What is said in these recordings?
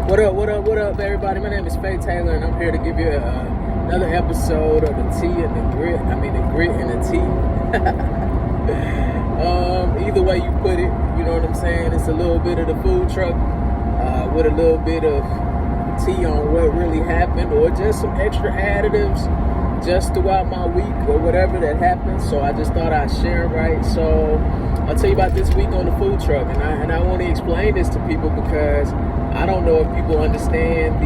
What up, everybody? My name is Faye Taylor, and I'm here to give you another episode of the tea and the grit. The grit and the tea. Either way you put it, you know what I'm saying? It's a little bit of the food truck with a little bit of tea on what really happened, or just some extra additives just throughout my week or whatever that happened. So I just thought I'd share it, right? So I'll tell you about this week on the food truck, and I want to explain this to people because I don't know if people understand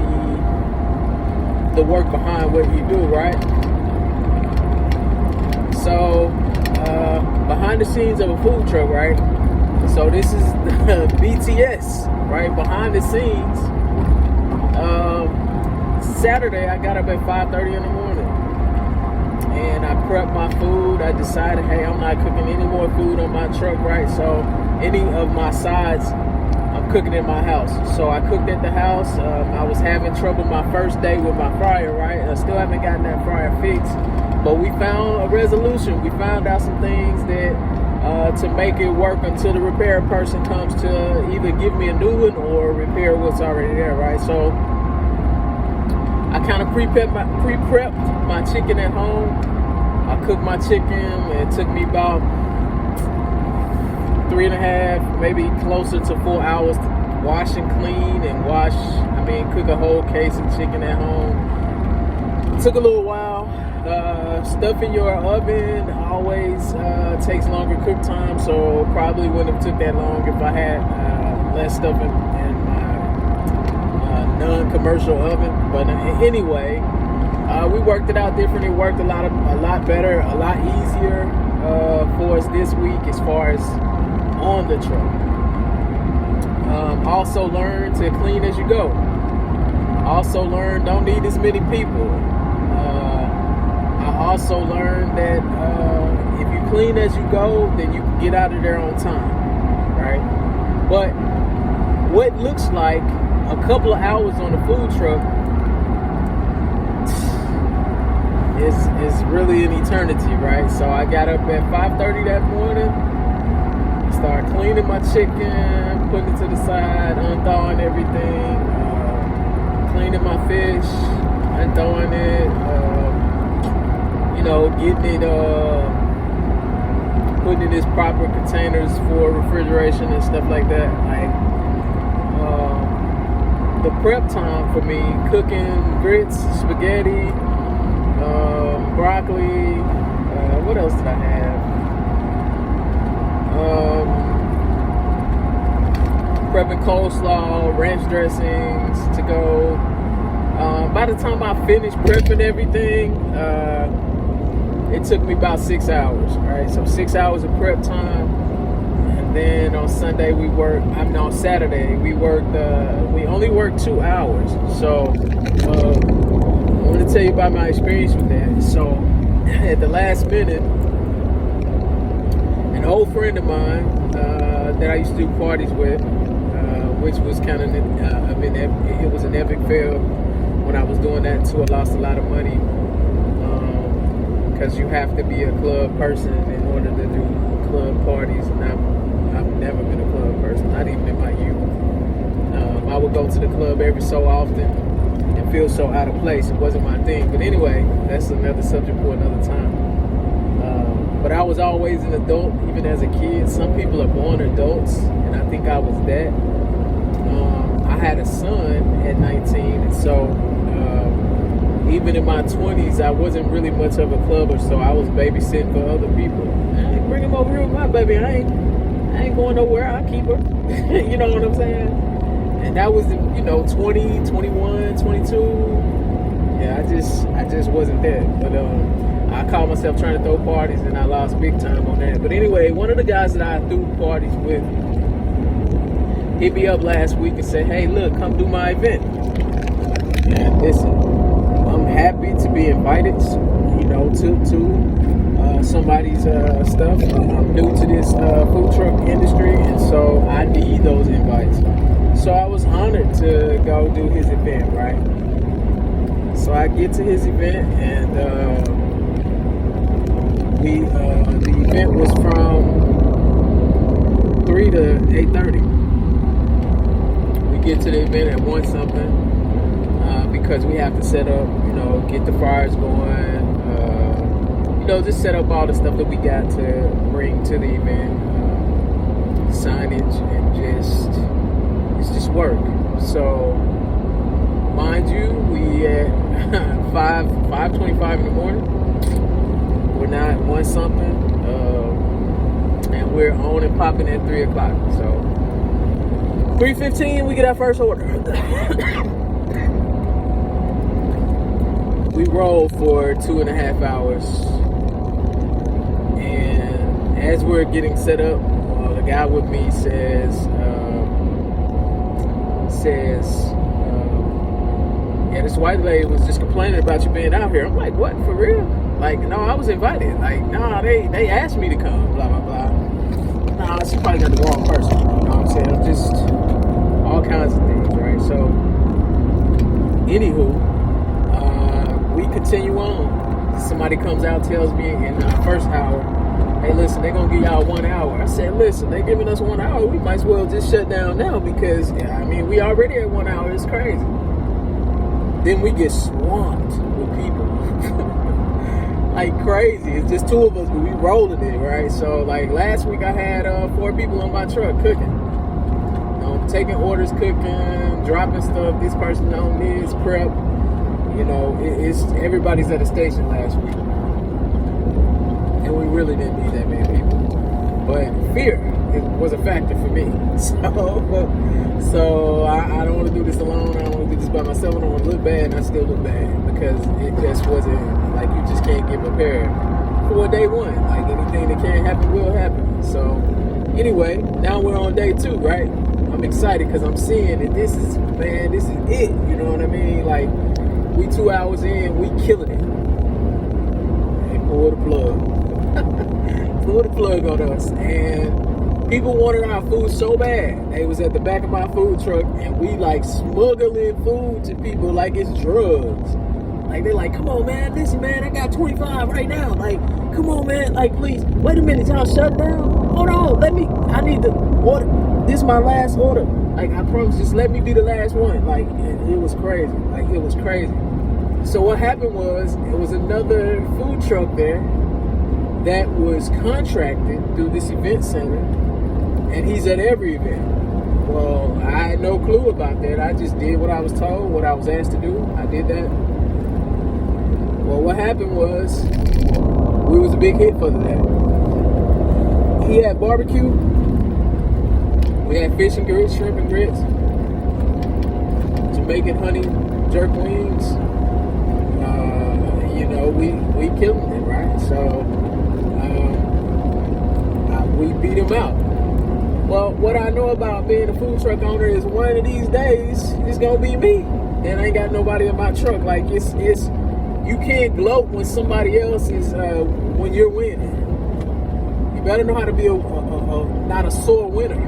the work behind what you do, right? So behind the scenes of a food truck, right? So this is the BTS, right? Behind the scenes. Saturday I got up at 5:30 in the morning and I prepped my food. I decided, hey, I'm not cooking any more food on my truck, right? So any of my sides I'm cooking in my house. So I cooked at the house. I was having trouble my first day with my fryer, right? I still haven't gotten that fryer fixed, but we found a resolution. We found out some things that to make it work until the repair person comes to either give me a new one or repair what's already there, right? So I kind of pre-prepped my chicken at home. I cooked my chicken. It took me about 3.5, maybe closer to 4 hours to wash and clean and cook a whole case of chicken at home. It took a little while. Stuff in your oven always takes longer cook time, so probably wouldn't have took that long if I had less stuff in my non-commercial oven. But anyway, we worked it out different. It worked a lot better, a lot easier for us this week as far as on the truck. Also learn to clean as you go. Also learn don't need as many people. I also learned that if you clean as you go, then you can get out of there on time, right? But what looks like a couple of hours on the food truck is really an eternity, right? So I got up at 5:30 that morning, started cleaning my chicken, putting it to the side, unthawing everything, cleaning my fish, unthawing it, getting it, putting it in its proper containers for refrigeration and stuff like that. The prep time for me, cooking grits, spaghetti, broccoli, what else did I have? Prepping coleslaw, ranch dressings to go. By the time I finished prepping everything, it took me about 6 hours, right? So 6 hours of prep time. And then on Saturday we only worked 2 hours. So I want to tell you about my experience with that. So at the last minute, an old friend of mine that I used to do parties with, which was kind of it was an epic fail when I was doing that too. I lost a lot of money because you have to be a club person in order to do club parties, and I've never been a club person, not even in my youth. I would go to the club every so often and feel so out of place. It wasn't my thing. But anyway, that's another subject for another time. But I was always an adult, even as a kid. Some people are born adults, and I think I was that. I had a son at 19, and so even in my 20s, I wasn't really much of a clubber, so I was babysitting for other people. I ain't bring him over here with my baby. I ain't going nowhere. I'll keep her. You know what I'm saying? And that was, 20, 21, 22. Yeah, I just wasn't there. But I caught myself trying to throw parties, and I lost big time on that. But anyway, one of the guys that I threw parties with hit me up last week and said, hey, look, come do my event. And listen, I'm happy to be invited, to somebody's stuff. I'm new to this food truck industry, and so I need those invites. So I was honored to go do his event, right? So I get to his event, and the event was from 3 to 8:30. We get to the event and want something, because we have to set up, get the fires going, just set up all the stuff that we got to bring to the event, signage, and it's just work. So, mind you, we at 5:25 in the morning. We're not one something, and we're on and popping at 3 o'clock. So 3:15, we get our first order. We roll for 2.5 hours, and as we're getting set up, the guy with me says, yeah, this white lady was just complaining about you being out here. I'm like, what, for real? Like, no, I was invited. Like, nah, they asked me to come, blah, blah, blah. Nah, she probably got the wrong person. You know what I'm saying? Just all kinds of things, right? So, anywho, we continue on. Somebody comes out, tells me in the first hour, hey, listen, they're going to give y'all 1 hour. I said, listen, they're giving us 1 hour. We might as well just shut down now because, we already at 1 hour. It's crazy. Then we get swamped with people. Like crazy. It's just 2 of us, but we rolling it, right? So, like, last week I had 4 people on my truck cooking. Taking orders, cooking, dropping stuff. This person on this, prep. It's everybody's at a station last week. And we really didn't need that many people. But fear was a factor for me. So I don't want to do this alone. I don't want to do this by myself. I don't want to look bad, and I still look bad because it just wasn't, like, you just can't get prepared for day one. Like, anything that can happen will happen. So anyway, now we're on day 2, right? I'm excited because I'm seeing that this is it. You know what I mean? Like, we 2 hours in, we killing it. They pull the plug. Pull the plug on us. And people wanted our food so bad. They was at the back of my food truck, and we like smuggling food to people like it's drugs. Like, they're like, come on, man, listen, man, I got 25 right now. Like, come on, man, like, please, wait a minute, y'all shut down. Hold on, I need to order. This is my last order. Like, I promise, just let me be the last one. Like, it was crazy. Like, it was crazy. So what happened was, it was another food truck there that was contracted through this event center, and he's at every event. Well, I had no clue about that. I just did what I was told, what I was asked to do. I did that. Well, what happened was, we was a big hit for that. He had barbecue. We had fish and grits, shrimp and grits, Jamaican honey jerk wings. We killed it, right? So we beat him out. Well, what I know about being a food truck owner is one of these days it's gonna be me, and I ain't got nobody in my truck. Like, it's you can't gloat when somebody else is when you're winning. You better know how to be not a sore winner.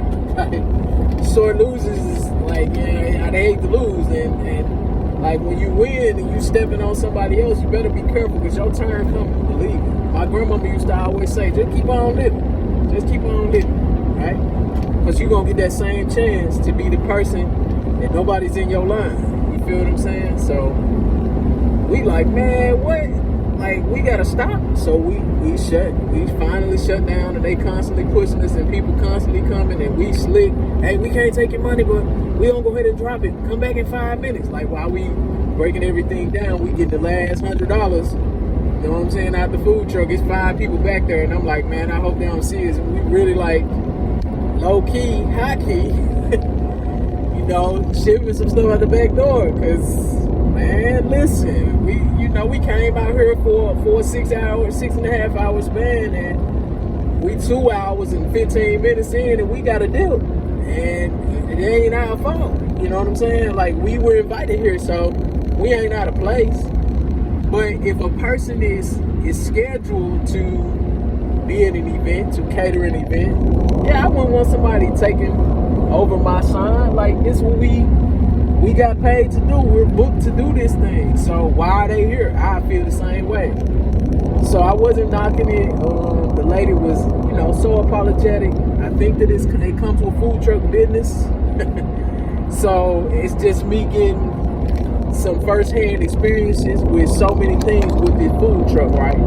Sore losers is like, I hate to lose, and like, when you win and you stepping on somebody else, you better be careful because your turn coming. Believe me. My grandmama used to always say, just keep on living. Just keep on living, right? Because you're going to get that same chance to be the person that nobody's in your line. You feel what I'm saying? So we like, man, what? Like, we got to stop. So we finally shut down, and they constantly pushing us, and people constantly coming, and we slick. Hey, we can't take your money, but we don't go ahead and drop it. Come back in 5 minutes. Like, while we breaking everything down, we get the last $100. You know what I'm saying? Out the food truck, it's 5 people back there, and I'm like, man, I hope they don't see us. And we really like low key, high key, shipping some stuff out the back door. Cause, man, listen, we came out here for 6.5 hours span, and we 2 hours and 15 minutes in, and we got a deal. And it ain't our fault. You know what I'm saying? Like, we were invited here, so we ain't out of place. But if a person is scheduled to be at an event, to cater an event, I wouldn't want somebody taking over my son. Like, this is what we got paid to do. We're booked to do this thing. So why are they here? I feel the same way. So I wasn't knocking it. The lady was, so apologetic. I think that it comes with food truck business. So it's just me getting some first-hand experiences with so many things with this food truck, right?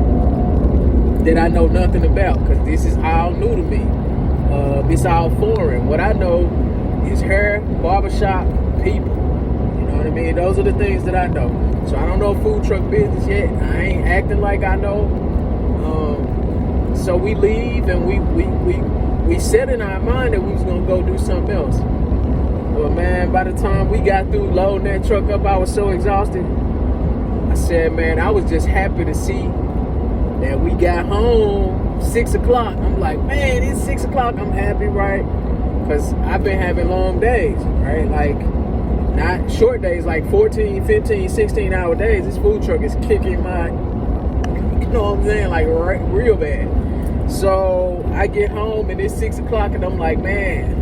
That I know nothing about, because this is all new to me. It's all foreign. What I know is hair, barbershop, people. You know what I mean? Those are the things that I know. So I don't know food truck business yet. I ain't acting like I know. So we leave and we set in our mind that we was gonna go do something else. Well, man, by the time we got through loading that truck up, I was so exhausted. I said, man, I was just happy to see that we got home 6 o'clock. I'm like, man, it's 6 o'clock. I'm happy, right? Because I've been having long days, right? Like, not short days, like 14, 15, 16-hour days. This food truck is kicking my, you know what I'm saying, like real bad. So I get home and it's 6 o'clock and I'm like, man,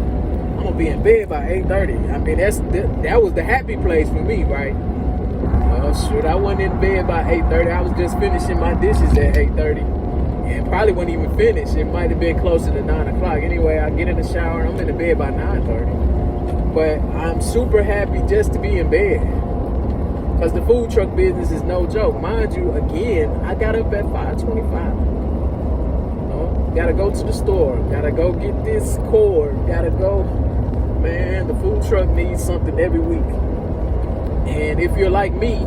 I'm gonna be in bed by 8:30. I mean, that was the happy place for me, right? Shoot, I wasn't in bed by 8:30. I was just finishing my dishes at 8:30. And probably wasn't even finished. It might have been closer to 9 o'clock. Anyway, I get in the shower and I'm in the bed by 9:30. But I'm super happy just to be in bed. Because the food truck business is no joke. Mind you, again, I got up at 5:25. Gotta go to the store. Gotta go get this cord. Gotta go. Man, the food truck needs something every week. And if you're like me,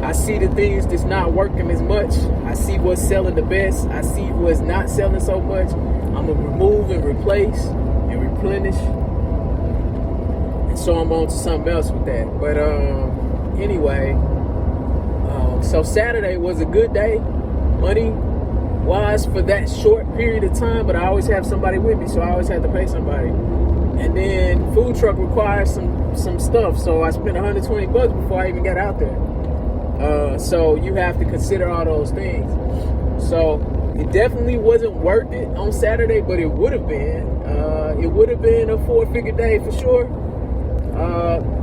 I see the things that's not working as much. I see what's selling the best. I see what's not selling so much. I'm gonna remove and replace and replenish. And so I'm on to something else with that. But anyway, so Saturday was a good day, money-wise, for that short period of time. But I always have somebody with me, so I always have to pay somebody. And then food truck requires some stuff, so I spent $120 before I even got out there. So you have to consider all those things. So it definitely wasn't worth it on Saturday, but it would have been. It would have been a 4-figure day for sure,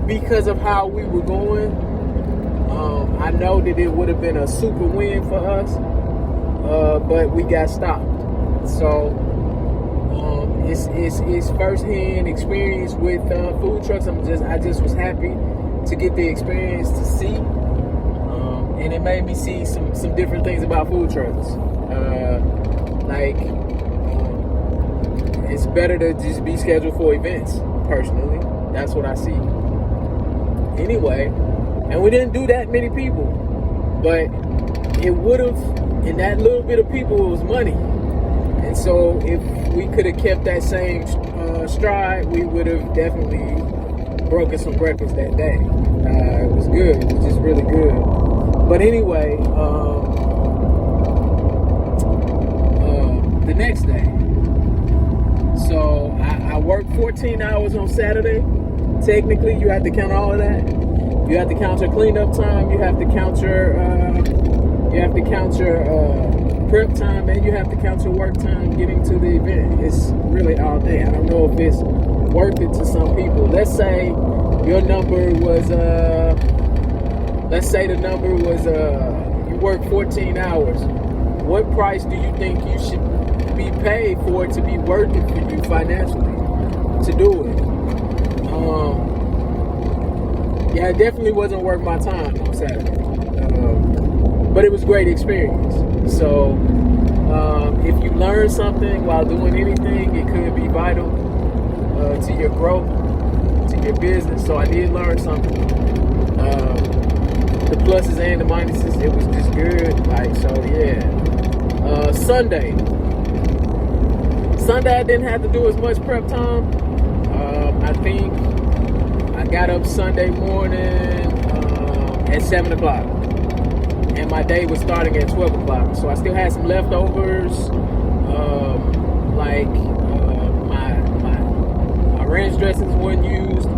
because of how we were going. I know that it would have been a super win for us, but we got stopped. So it's first-hand experience with food trucks. I just was happy to get the experience to see, and it made me see some different things about food trucks. It's better to just be scheduled for events. Personally, that's what I see. Anyway, and we didn't do that many people, but it would have. And that little bit of people was money. And so if we could have kept that same stride, we would have definitely broken some records that day. It was good. It was just really good. But anyway, the next day. So I worked 14 hours on Saturday. Technically, you have to count all of that. You have to count your cleanup time. You have to count your prep time, and you have to count your work time getting to the event. It's really all day. I don't know if it's worth it to some people. Let's say your number was, you worked 14 hours. What price do you think you should be paid for it to be worth it for you financially to do it? Yeah, it definitely wasn't worth my time on Saturday. But it was a great experience. So if you learn something while doing anything, it could be vital to your growth, to your business. So I did learn something. The pluses and the minuses, it was just good. Sunday I didn't have to do as much prep time. I think I got up Sunday morning at 7 o'clock. And my day was starting at 12 o'clock. So I still had some leftovers. My ranch dressings weren't used.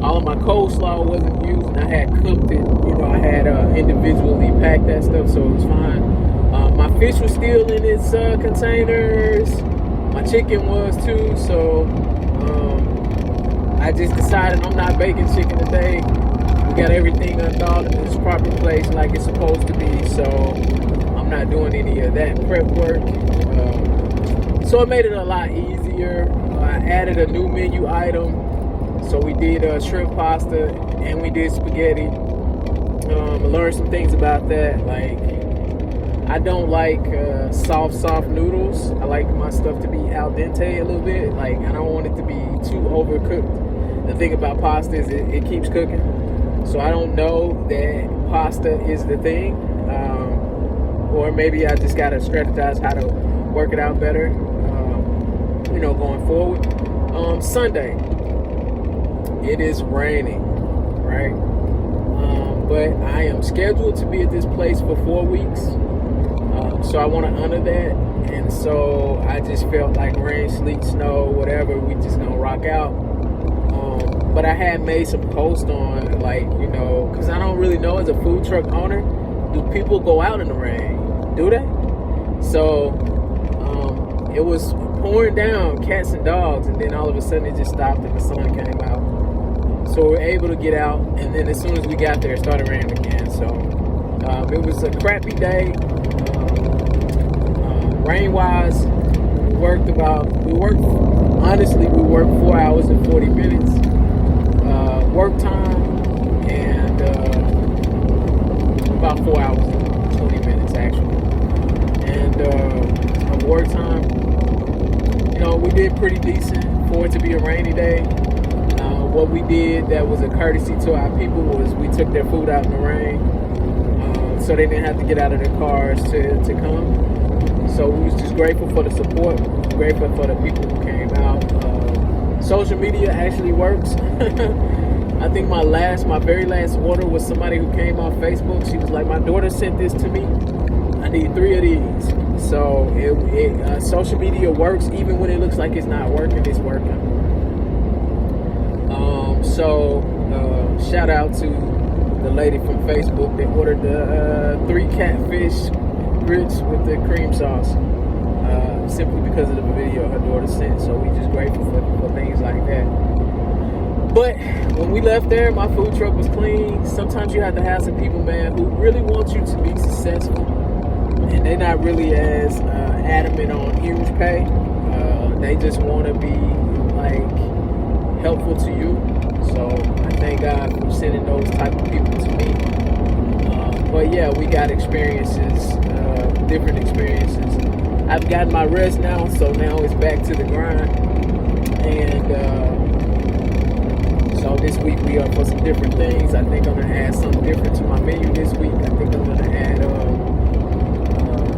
All of my coleslaw wasn't used. And I had cooked it. I had individually packed that stuff, so it was fine. My fish was still in its containers. My chicken was too. So I just decided I'm not baking chicken today. Got everything unthawed in its proper place like it's supposed to be, so I'm not doing any of that prep work. So it made it a lot easier. I added a new menu item, So we did shrimp pasta and we did spaghetti. I learned some things about that. Like, I don't like soft noodles. I like my stuff to be al dente a little bit. Like, I don't want it to be too overcooked. The thing about pasta is it keeps cooking. So I don't know that pasta is the thing. Or maybe I just got to strategize how to work it out better, going forward. Sunday, it is raining, right? But I am scheduled to be at this place for 4 weeks. So I want to honor that. And so I just felt like rain, sleet, snow, whatever, we just going to rock out. But I had made some posts on, like, because I don't really know as a food truck owner, do people go out in the rain? Do they? So it was pouring down, cats and dogs, and then all of a sudden it just stopped and the sun came out. So we were able to get out, and then as soon as we got there, it started raining again. So it was a crappy day. Rain-wise, we worked 4 hours and 40 minutes work time, and about 4 hours and 20 minutes actually. And of work time, we did pretty decent for it to be a rainy day. What we did that was a courtesy to our people was we took their food out in the rain, so they didn't have to get out of their cars to come. So we was just grateful for the support, grateful for the people who came out. Social media actually works. I think my very last order was somebody who came off Facebook. She was like, my daughter sent this to me. I need 3 of these. So social media works even when it looks like it's not working. It's working. So shout out to the lady from Facebook that ordered the 3 catfish grits with the cream sauce, simply because of the video her daughter sent. So we just grateful for things like that. But when we left there, my food truck was clean. Sometimes you have to have some people, man, who really want you to be successful, and they're not really as adamant on huge pay. They just want to be like helpful to you. So I thank God for sending those type of people to me. But yeah, we got experiences, different experiences. I've gotten my rest now, so now it's back to the grind. And so this week we are for some different things. I think I'm gonna add something different to my menu this week. I think I'm gonna add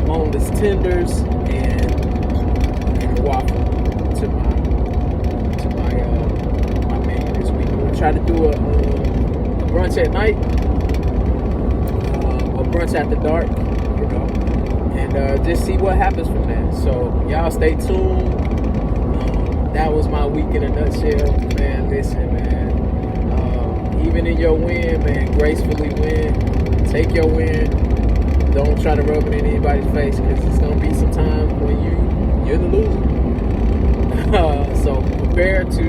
boneless tenders and waffle to my menu this week. I'm gonna try to do a brunch at night, or brunch after dark, and just see what happens from that. So y'all stay tuned. That was my week in a nutshell, man. Listen, man. Even in your win, man, gracefully win. Take your win. Don't try to rub it in anybody's face, because it's gonna be some time when you're the loser. So prepare to,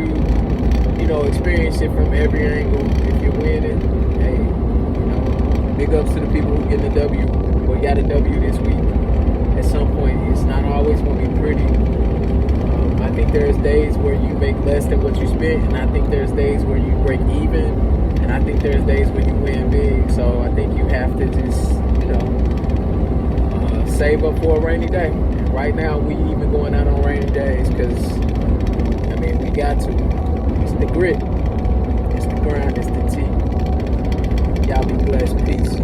experience it from every angle. If you're winning, hey, big ups to the people who get the W or got a W this week. At some point, it's not always gonna be pretty. I think there's days where you make less than what you spent, and I think there's days where you break even, and I think there's days where you win big. So I think you have to just, save up for a rainy day. And right now, we even going out on rainy days because, we got to. It's the grit, it's the grind, it's the tea. Y'all be blessed. Peace.